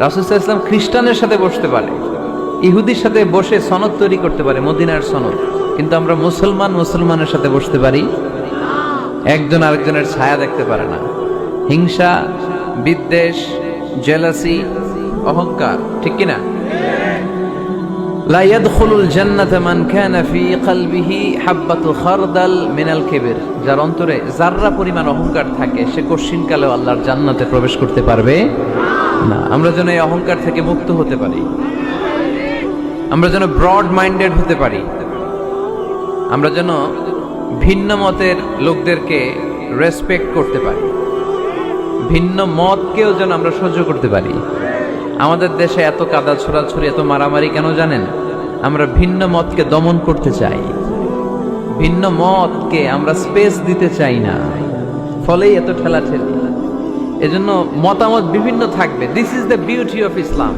রাসূল সাল্লাল্লাহু আলাইহি ওয়াসাল্লাম খ্রিস্টানের সাথে বসতে পারে, ইহুদির সাথে বসে সনদ তৈরি করতে পারে, মদিনার সনদ। কিন্তু আমরা মুসলমানের সাথে বসতে পারি, একজন আরেকজনের ছায়া দেখতে পারে না। হিংসা, বিদ্বেষ, জেলাসি, অহংকার, ঠিক কিনা? লা ইয়াদখুলুল জান্নাতা মান কানা ফি কলবিহি হাববাতু খারদাল মিনাল কিবর। যার অন্তরে যাররা পরিমাণ অহংকার থাকে সে কোশ্চিনকালেও আল্লাহর জান্নাতে প্রবেশ করতে পারবে না। আমরা যেন এই অহংকার থেকে মুক্ত হতে পারি, আমরা যেন ব্রড মাইন্ডেড হতে পারি, আমরা যেন ভিন্ন মতের লোকদেরকে রেসপেক্ট করতে পারি, ভিন্ন মতকেও যেন আমরা সহ্য করতে পারি। আমাদের দেশে এত কাদা ছোড়াছুড়ি, এত মারামারি কেন জানেন? আমরা ভিন্ন মতকে দমন করতে চাই, ভিন্ন মতকে আমরা স্পেস দিতে চাই না, ফলেই এত ঠেলাঠেলি। এজন্য মতামত বিভিন্ন থাকবে। This is the beauty of Islam.